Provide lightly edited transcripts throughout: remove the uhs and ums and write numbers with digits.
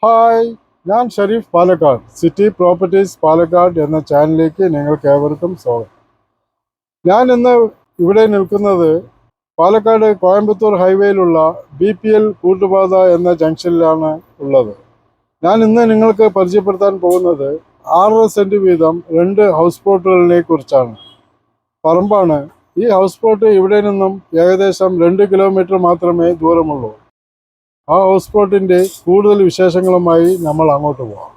Hi, ഞാൻ Sharif Palakkad. City properties Palakkad എന്ന ചാനലിലേക്ക് നിങ്ങൾക്ക് ഏവർക്കും സ്വാഗതം. ഞാൻ ഇന്ന് ഇവിടെ നിൽക്കുന്നത് പാലക്കാട് കോയമ്പത്തൂർ ഹൈവേയിലുള്ള BPL കൂട്ടുപാത എന്ന ജംഗ്ഷനിലാണ് ഉള്ളത്. ഞാൻ ഇന്ന് നിങ്ങൾക്ക് പരിചയപ്പെടുത്താൻ പോകുന്നത് 6 സെൻറ്റ് വീതം 2 ഹൗസ് പ്ലോട്ടുകളെ കുറിച്ചാണ്. പറമ്പാണ്. ഈ ഹൗസ് പ്ലോട്ട് ഇവിടെ നിന്നും ഏകദേശം 2 കിലോമീറ്റർ മാത്രമേ ദൂരമുള്ളൂ. ആ ഹൗസ് പ്ലോട്ടിൻ്റെ കൂടുതൽ വിശേഷങ്ങളുമായി നമ്മൾ അങ്ങോട്ട് പോകാം.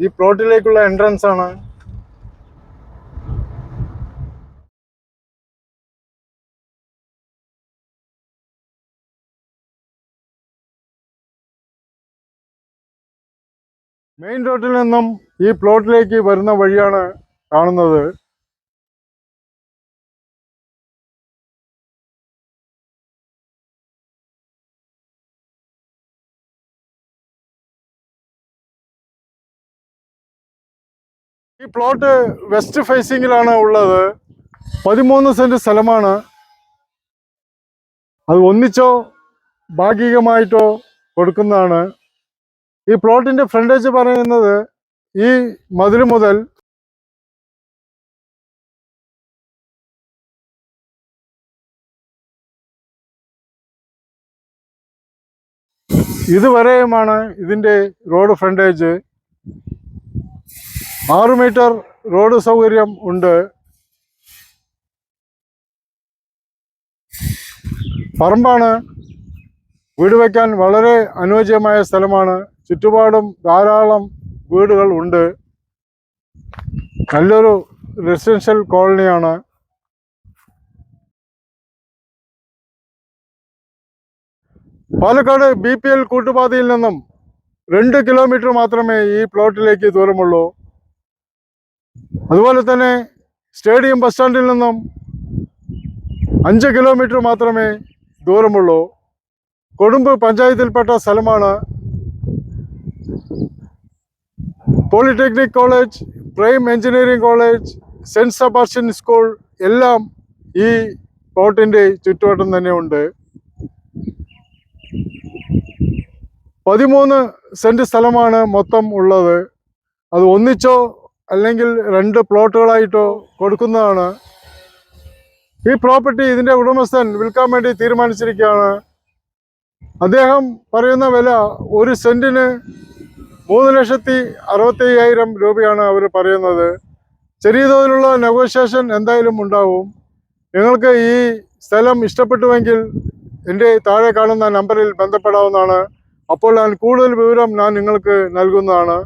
ഈ പ്ലോട്ടിലേക്കുള്ള എൻട്രൻസ് ആണ്. മെയിൻ റോഡിൽ നിന്നും ഈ പ്ലോട്ടിലേക്ക് വരുന്ന വഴിയാണ് കാണുന്നത്. ഈ പ്ലോട്ട് വെസ്റ്റ് ഫേസിങ്ങിലാണ് ഉള്ളത്. 13 സെന്റ് സ്ഥലമാണ്. അത് ഒന്നിച്ചോ ഭാഗികമായിട്ടോ കൊടുക്കുന്നതാണ്. ഈ പ്ലോട്ടിന്റെ ഫ്രണ്ടേജ് പറയുന്നത് ഈ മതിൽ മുതൽ ഇതുവരെയുമാണ് ഇതിന്റെ റോഡ് ഫ്രണ്ടേജ്. 6 മീറ്റർ റോഡ് സൗകര്യം ഉണ്ട്. പറമ്പാണ്. വീട് വയ്ക്കാൻ വളരെ അനുയോജ്യമായ സ്ഥലമാണ്. ചുറ്റുപാടും ധാരാളം വീടുകൾ ഉണ്ട്. നല്ലൊരു റെസിഡൻഷ്യൽ കോളനിയാണ്. പാലക്കാട് BPL കൂട്ടുപാതയിൽ നിന്നും 2 കിലോമീറ്റർ മാത്രമേ ഈ പ്ലോട്ടിലേക്ക് ദൂരമുള്ളൂ. അതുപോലെ തന്നെ സ്റ്റേഡിയം ബസ് സ്റ്റാൻഡിൽ നിന്നും 5 കിലോമീറ്റർ മാത്രമേ ദൂരമുള്ളൂ. കൊടുമ്പ് പഞ്ചായത്തിൽപ്പെട്ട സ്ഥലമാണ്. Polytechnic college, prime engineering college, saint Sebastian school എല്ലാം ഈ പ്ലോട്ടിൻ്റെ ചുറ്റുവട്ടം തന്നെ ഉണ്ട്. 13 സെൻറ്റ് സ്ഥലമാണ് മൊത്തം ഉള്ളത്. അത് ഒന്നിച്ചോ അല്ലെങ്കിൽ 2 പ്ലോട്ടുകളായിട്ടോ കൊടുക്കുന്നതാണ്. ഈ പ്രോപ്പർട്ടി ഇതിൻ്റെ ഉടമസ്ഥൻ വിൽക്കാൻ വേണ്ടി തീരുമാനിച്ചിരിക്കുകയാണ്. അദ്ദേഹം പറയുന്ന വില 1 സെൻറ്റിന് 3,65,000 രൂപയാണ് അവർ പറയുന്നത്. ചെറിയ തോതിലുള്ള നെഗോഷിയേഷൻ എന്തായാലും ഉണ്ടാവും. നിങ്ങൾക്ക് ഈ സ്ഥലം ഇഷ്ടപ്പെട്ടുവെങ്കിൽ എൻ്റെ താഴെ കാണുന്ന നമ്പറിൽ ബന്ധപ്പെടാവുന്നതാണ്. അപ്പോൾ ഞാൻ കൂടുതൽ വിവരം നിങ്ങൾക്ക് നൽകുന്നതാണ്.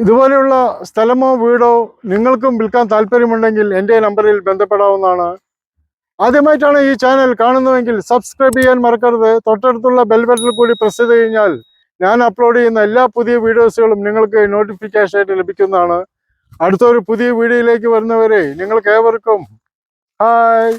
ഇതുപോലെയുള്ള സ്ഥലമോ വീടോ നിങ്ങൾക്കും വിൽക്കാൻ താല്പര്യമുണ്ടെങ്കിൽ എൻ്റെ നമ്പറിൽ ബന്ധപ്പെടാവുന്നതാണ്. ആദ്യമായിട്ടാണ് ഈ ചാനൽ കാണുന്നതെങ്കിൽ സബ്സ്ക്രൈബ് ചെയ്യാൻ മറക്കരുത്. തൊട്ടടുത്തുള്ള ബെൽ ബട്ടൺ കൂടി പ്രസ് ചെയ്ത് കഴിഞ്ഞാൽ ഞാൻ അപ്ലോഡ് ചെയ്യുന്ന എല്ലാ പുതിയ വീഡിയോസുകളും നിങ്ങൾക്ക് നോട്ടിഫിക്കേഷൻ ആയിട്ട് ലഭിക്കുന്നതാണ്. അടുത്തൊരു പുതിയ വീഡിയോയിലേക്ക് വരുന്നവരെ നിങ്ങൾക്ക് ഏവർക്കും ഹായ്.